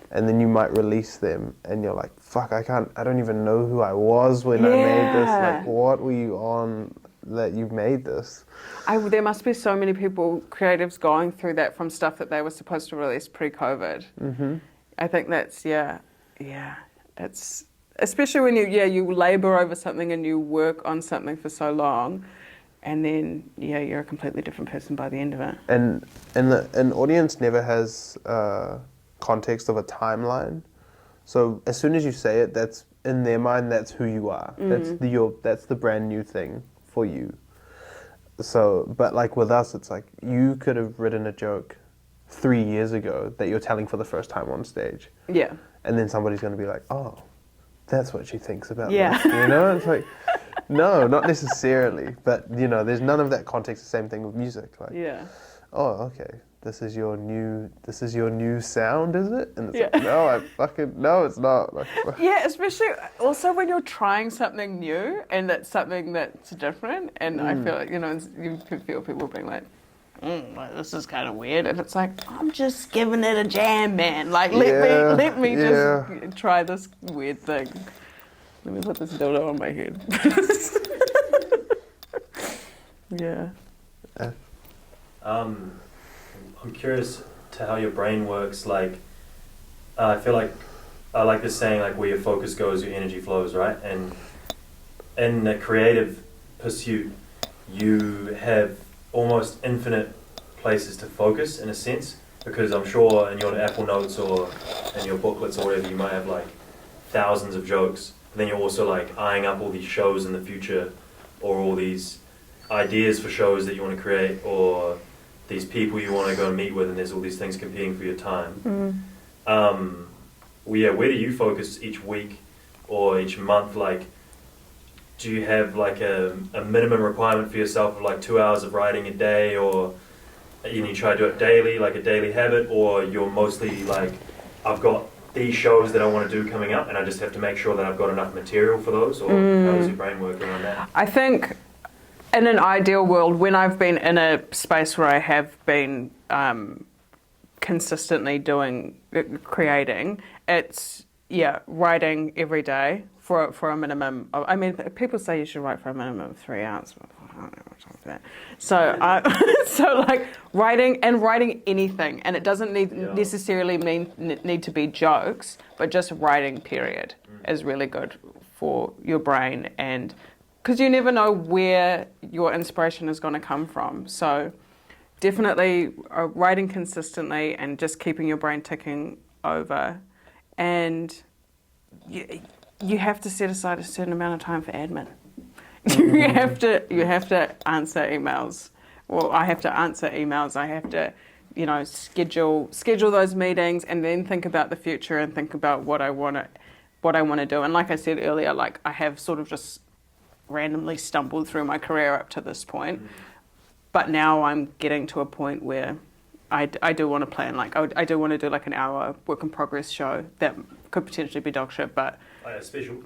and then you might release them, and you're like, "Fuck, I don't even know who I was when I made this. Like, what were you on that you made this?" There must be so many people, creatives, going through that from stuff that they were supposed to release pre-COVID. Mm-hmm. I think that's it's. Especially when you labour over something and you work on something for so long, and then you're a completely different person by the end of it. And an audience never has context of a timeline, so as soon as you say it, that's in their mind. That's who you are. That's the brand new thing for you. So, but like with us, it's like you could have written a joke 3 years ago that you're telling for the first time on stage. Yeah. And then somebody's going to be like, oh, that's what she thinks about this. You know, it's like, no, not necessarily. But, you know, there's none of that context. The same thing with music. Like, oh, okay, this is your new sound, is it? And it's like, no, it's not. Like, especially also when you're trying something new and it's something that's different. And I feel like, you know, you can feel people being like, this is kind of weird, and it's like, I'm just giving it a jam, man. Like, let me just try this weird thing. Let me put this dildo on my head. I'm curious to how your brain works. Like, I feel like I like this saying, like, where your focus goes, your energy flows, right? And in a creative pursuit, you have almost infinite places to focus in a sense, because I'm sure in your Apple Notes or in your booklets or whatever, you might have like thousands of jokes, but then you're also like eyeing up all these shows in the future or all these ideas for shows that you want to create or these people you want to go and meet with, and there's all these things competing for your time. Where do you focus each week or each month? Like, do you have like a minimum requirement for yourself of like 2 hours of writing a day, or you try to do it daily, like a daily habit, or you're mostly like, I've got these shows that I want to do coming up and I just have to make sure that I've got enough material for those, or how does your brain work around that? I think in an ideal world, when I've been in a space where I have been consistently creating. It's writing every day for a minimum of, I mean, people say you should write for a minimum of 3 hours. But I don't know what's wrong with that. So like writing anything, and it doesn't necessarily need to be jokes, but just writing period is really good for your brain, and because you never know where your inspiration is going to come from. So definitely writing consistently and just keeping your brain ticking over. And you have to set aside a certain amount of time for admin. you have to answer emails. Well, I have to answer emails. I have to, schedule those meetings, and then think about the future and think about what I want to do. And like I said earlier, like I have sort of just randomly stumbled through my career up to this point, but now I'm getting to a point where I do want to plan. Like I do want to do like an hour work in progress show that could potentially be dog shit, but special.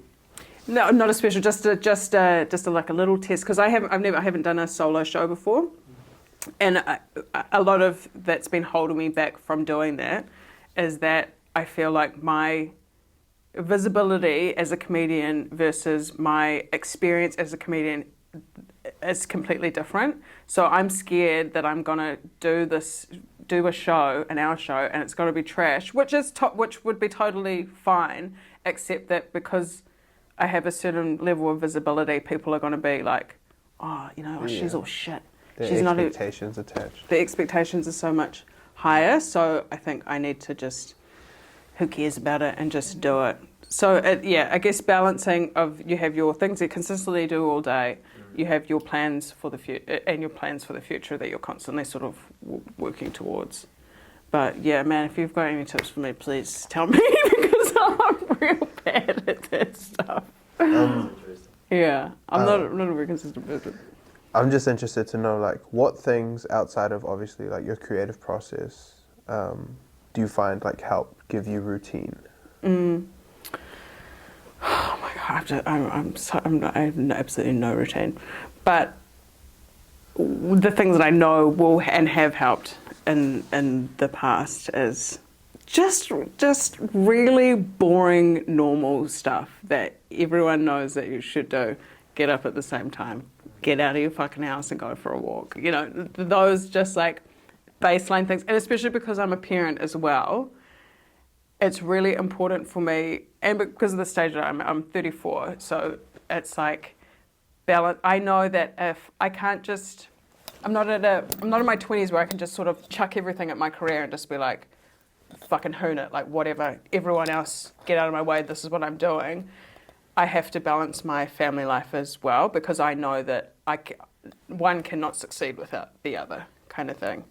No, not a special. Just like a little test, because I haven't done a solo show before, and a lot of that's been holding me back from doing that is that I feel like my visibility as a comedian versus my experience as a comedian is completely different. So I'm scared that I'm gonna do a show, an hour show, and it's gonna be trash, which would be totally fine, except that because I have a certain level of visibility, people are gonna be like, she's all shit. She's not. Expectations attached. The expectations are so much higher. So I think I need to just, who cares about it, and just do it. So I guess balancing of, you have your things that you consistently do all day, you have your plans for the future, and your plans for the future that you're constantly sort of working towards. But yeah, man, if you've got any tips for me, please tell me, because I'm real bad at that stuff. Yeah, I'm not a very consistent person. I'm just interested to know, like, what things outside of obviously like your creative process do you find like help give you routine? Oh my god, I have absolutely no routine, but the things that I know will and have helped in the past is just really boring normal stuff that everyone knows that you should do. Get up at the same time, get out of your fucking house and go for a walk. Those just like baseline things, and especially because I'm a parent as well. It's really important for me, and because of the stage that I'm 34, so it's like balance. I know that if I can't just, I'm not in my 20s where I can just sort of chuck everything at my career and just be like, fucking hoon it, like whatever, everyone else get out of my way, this is what I'm doing. I have to balance my family life as well, because I know that one cannot succeed without the other, kind of thing.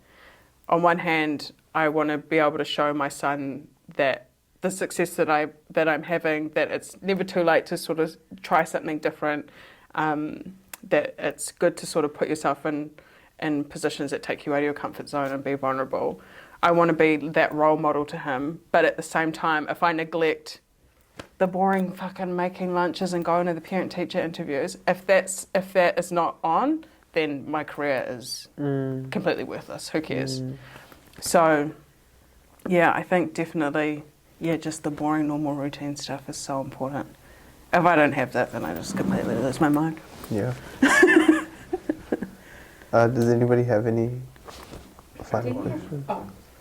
On one hand, I want to be able to show my son that the success that I'm having, that it's never too late to sort of try something different, that it's good to sort of put yourself in positions that take you out of your comfort zone and be vulnerable. I want to be that role model to him, but at the same time, if I neglect the boring fucking making lunches and going to the parent-teacher interviews, if that is not on, then my career is completely worthless. Who cares? So, yeah, I think definitely, just the boring, normal routine stuff is so important. If I don't have that, then I just completely lose my mind. Yeah. Does anybody have any final questions?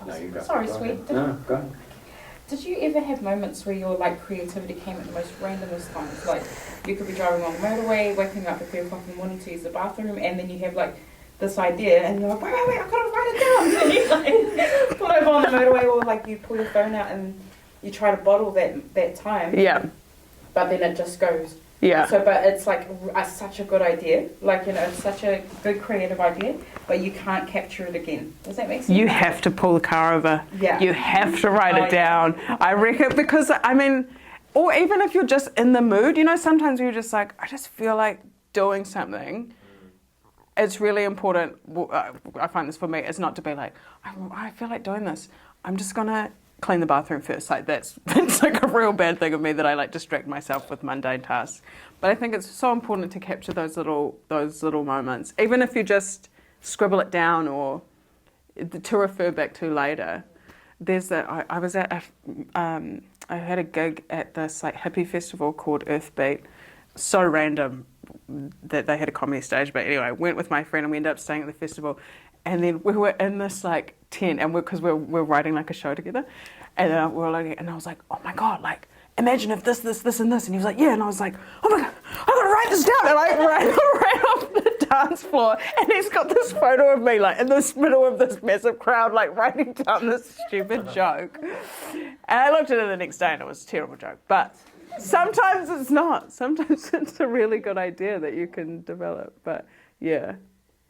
No, you go. Sorry, go sweet. ahead. No, go ahead. Did you ever have moments where your creativity came at the most randomest times? Like you could be driving on the motorway, waking up at 3 o'clock in the morning to use the bathroom, and then you have this idea, and you're like, wait, I gotta write it down. And you pull over on the motorway, or you pull your phone out and you try to bottle that time. Yeah. But then it just goes. Yeah. So, but it's such a good idea. It's such a good creative idea, but you can't capture it again. Does that make sense? You have to pull the car over. Yeah. You have to write it down. I reckon, because or even if you're just in the mood, sometimes you're just like, I just feel like doing something. It's really important. I find this for me, it's not to be like, I feel like doing this. I'm just gonna clean the bathroom first. That's a real bad thing of me, that I distract myself with mundane tasks. But I think it's so important to capture those little moments, even if you just scribble it down or to refer back to later. there's that. I was at I had a gig at this like hippie festival called Earthbeat. So random that they had a comedy stage, but anyway, I went with my friend and we ended up staying at the festival, and then we were in this like tent, and because we're writing like a show together, and we were like, and I was like, oh my god, like imagine if this, and this, and he was like, yeah, and I was like, oh my god, I'm gonna write this down, and I ran off the dance floor, and he's got this photo of me like in the middle of this massive crowd, like writing down this stupid joke, and I looked at it the next day, and it was a terrible joke, but sometimes it's not. Sometimes it's a really good idea that you can develop, but yeah,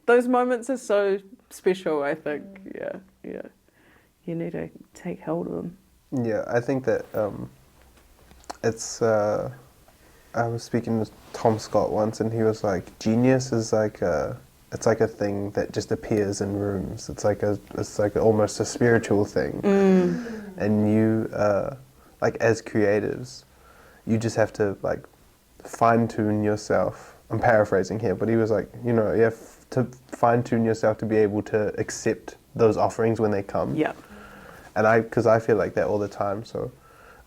those moments are so special. I think, yeah, you need to take hold of them. Yeah, I think that it's. I was speaking to Tom Scott once, and he was like, "Genius is like it's like a thing that just appears in rooms. It's like almost a spiritual thing, and you like as creatives, you just have to like fine tune yourself." I'm paraphrasing here, but he was like, you know, you have to fine tune yourself to be able to accept those offerings when they come. Yeah. And because I feel like that all the time, so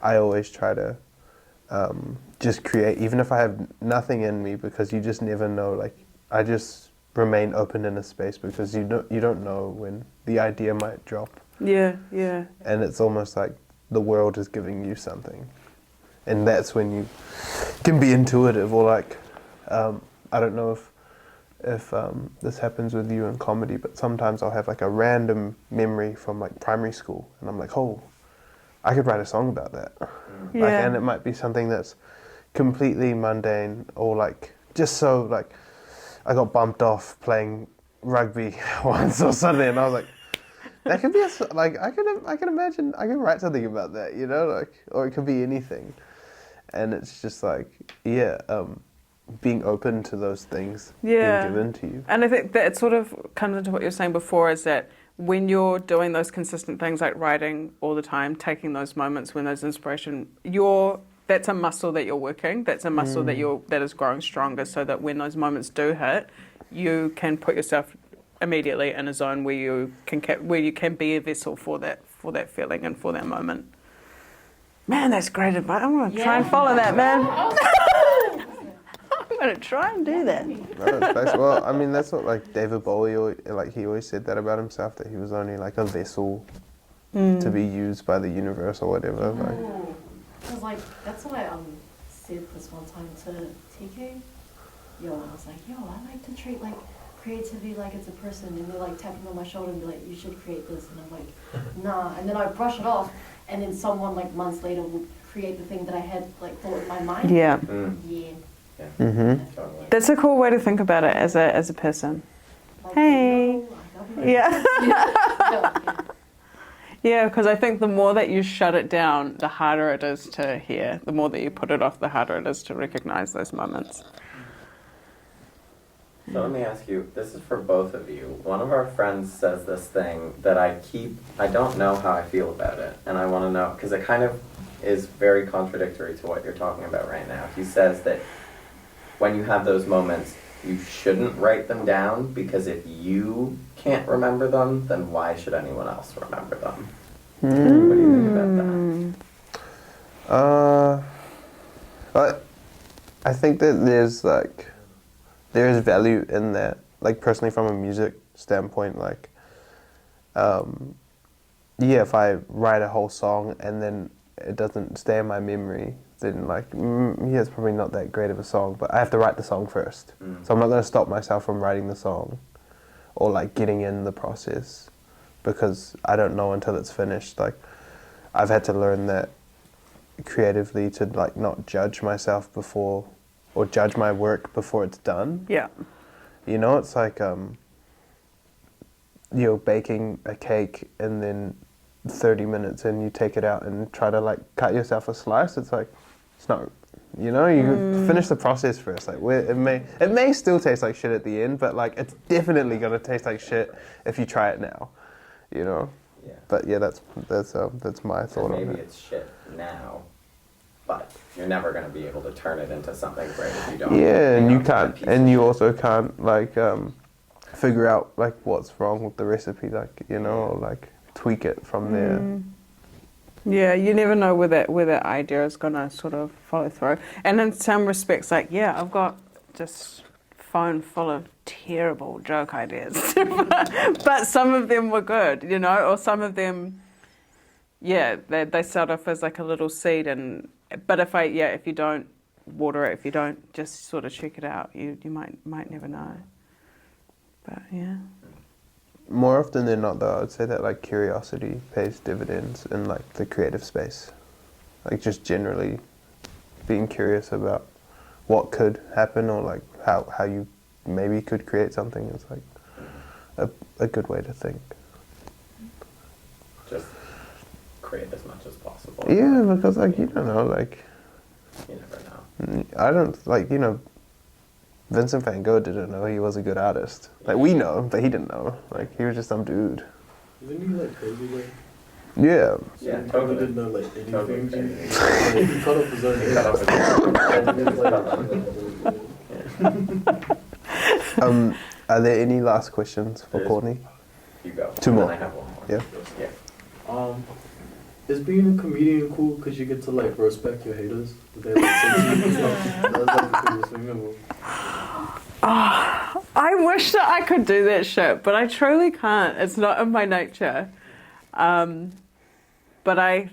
I always try to just create, even if I have nothing in me, because you just never know. Like, I just remain open in a space because you don't know when the idea might drop. Yeah. And it's almost like the world is giving you something, and that's when you can be intuitive, or like I don't know if this happens with you in comedy, but sometimes I'll have like a random memory from like primary school, and I'm like, oh, I could write a song about that. Yeah. Like, and it might be something that's completely mundane, or like just so like I got bumped off playing rugby once or something, and I was like, that could be like I can imagine I can write something about that, you know, like, or it could be anything, and it's just like being open to those things being given to you. And I think that it sort of comes into what you were saying before, is that when you're doing those consistent things like writing all the time, taking those moments when there's inspiration, that's a muscle that you're working. That's a muscle that is growing stronger, so that when those moments do hit, you can put yourself immediately in a zone where you can be a vessel for that feeling and for that moment. Man, that's great advice. I'm going to try and follow that, man. I'm going to try and do that. Well, I mean, that's what like David Bowie, he always said that about himself, that he was only like a vessel to be used by the universe or whatever. Because like that's what I said this one time to TK. I was like, I like to treat like creativity like it's a person, and they're like tapping on my shoulder and be like, you should create this, and I'm like, nah, and then I brush it off, and then someone like months later will create the thing that I had like thought in my mind. Yeah. Yeah. Mm-hmm. That's a cool way to think about it as a person. Like, Hey. Yeah. Yeah. Yeah, because I think the more that you shut it down, the harder it is to hear. The more that you put it off, the harder it is to recognize those moments. So let me ask you, this is for both of you. One of our friends says this thing that I don't know how I feel about it, and I want to know, because it kind of is very contradictory to what you're talking about right now. He says that when you have those moments, you shouldn't write them down, because if you can't remember them, then why should anyone else remember them? What do you think about that? I think that there is value in that. Like, personally, from a music standpoint, like, if I write a whole song and then it doesn't stay in my memory, then like, it's probably not that great of a song, but I have to write the song first. So I'm not going to stop myself from writing the song or like getting in the process, because I don't know until it's finished. Like, I've had to learn that creatively, to like not judge myself before, or judge my work before it's done. Yeah. You know, it's like you're baking a cake and then 30 minutes in you take it out and try to like cut yourself a slice. It's like, it's not, you know, you finish the process first. Like, it may still taste like shit at the end, but like, it's definitely gonna taste like shit if you try it now, you know. Yeah. But yeah, that's my thought on it. Maybe it's shit now, but you're never going to be able to turn it into something great if you don't. Yeah, and you can't, and you also can't like figure out like what's wrong with the recipe, like, you know, or like tweak it from there. Yeah, you never know where that idea is gonna sort of follow through. And in some respects, like, yeah, I've got this phone full of terrible joke ideas, but some of them were good, you know, or some of them, yeah, they start off as like a little seed, but if you don't water it, if you don't just sort of check it out, you might never know. But yeah. More often than not, though, I would say that like curiosity pays dividends in like the creative space. Like just generally being curious about what could happen, or like how you maybe could create something is like a good way to think. Just create as much as possible. Yeah, because like you don't know, like you never know. I don't like, you know, Vincent van Gogh didn't know he was a good artist. Like we know, but he didn't know. Like he was just some dude. Isn't he like crazy like? Yeah. Yeah, He totally. didn't know like anything. Totally. Like, he cut off his own He cut off his own. Are there any last questions for There's- Courtney? You go. Two And more. then I have one more. Yeah. Yeah. Is being a comedian cool because you get to like roast back your haters? They like say to you and stuff? That's like the coolest thing ever. I wish that I could do that shit, but I truly can't. It's not in my nature. But I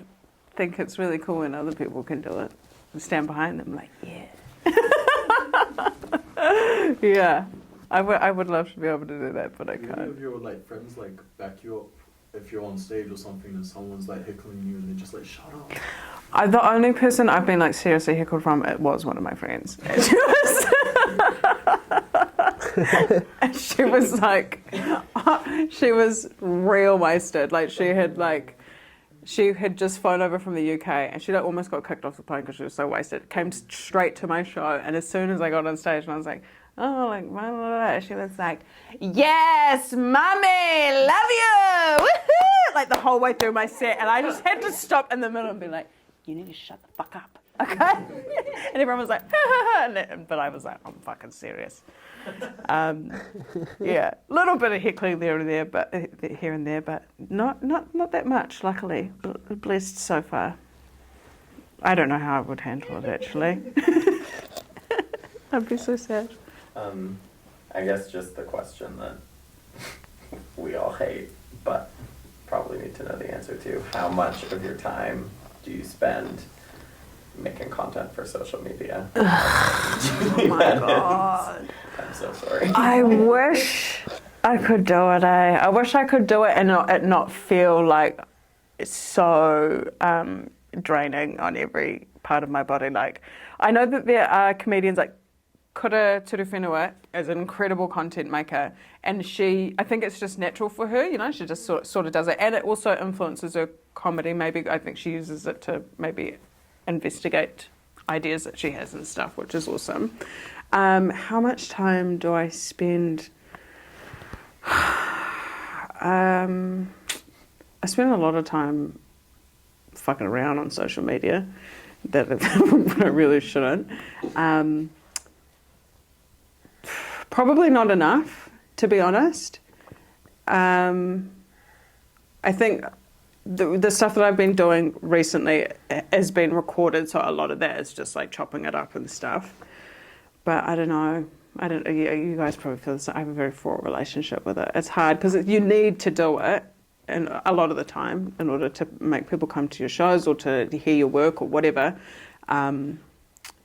think it's really cool when other people can do it. And stand behind them like, yeah. Yeah. I would love to be able to do that, but I Even can't. if your like friends like back you up, if you're on stage or something and someone's like heckling you and they're just like, shut up. The only person I've been like seriously heckled from, it was one of my friends. And she was like, she was real wasted. Like she had just flown over from the UK and she almost got kicked off the plane because she was so wasted. Came straight to my show, and as soon as I got on stage and I was like, oh, like, blah, blah, blah, she was like, yes, mommy, love you, woohoo! Like the whole way through my set, and I just had to stop in the middle and be like, you need to shut the fuck up, okay? And everyone was like, but I was like, I'm fucking serious. Yeah, a little bit of heckling there and there, but here and there, but not that much. Luckily, blessed so far. I don't know how I would handle it actually. I'd be so sad. I guess just the question that we all hate, but probably need to know the answer to. How much of your time do you spend making content for social media? Oh my god. I'm so sorry. I wish I could do it, I wish I could do it and it not feel like it's so draining on every part of my body. Like, I know that there are comedians like Kura Turuwhenua is an incredible content maker, and I think it's just natural for her, you know, she just sort of does it, and it also influences her comedy. Maybe I think she uses it to maybe investigate ideas that she has and stuff, which is awesome. How much time do I spend? I spend a lot of time fucking around on social media that I really shouldn't. Probably not enough, to be honest. I think the stuff that I've been doing recently has been recorded, so a lot of that is just like chopping it up and stuff. But I don't know. You guys probably feel this. I have a very fraught relationship with it. It's hard because you need to do it, and a lot of the time, in order to make people come to your shows or to hear your work or whatever.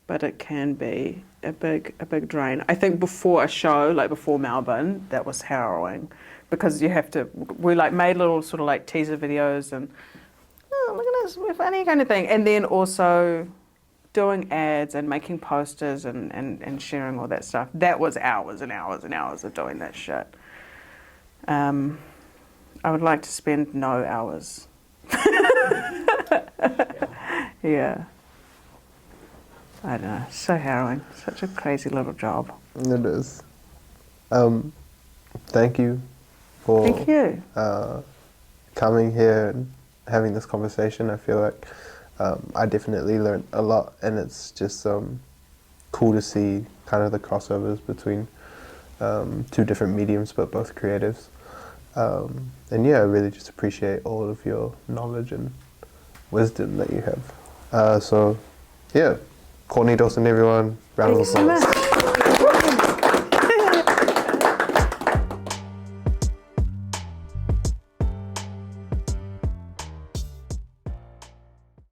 But it can be a big drain. I think before a show, like before Melbourne, that was harrowing because you have to. We like made little sort of like teaser videos and look at this, we're funny kind of thing, and then also doing ads and making posters and sharing all that stuff. That was hours and hours and hours of doing that shit. I would like to spend no hours. Yeah. I don't know, so harrowing. Such a crazy little job. It is. Thank you for Thank you. Coming here and having this conversation. I feel like I definitely learned a lot, and it's just cool to see kind of the crossovers between two different mediums, but both creatives. And yeah, I really just appreciate all of your knowledge and wisdom that you have. So yeah, Courtney Dawson, everyone, round of Thank you so applause. much.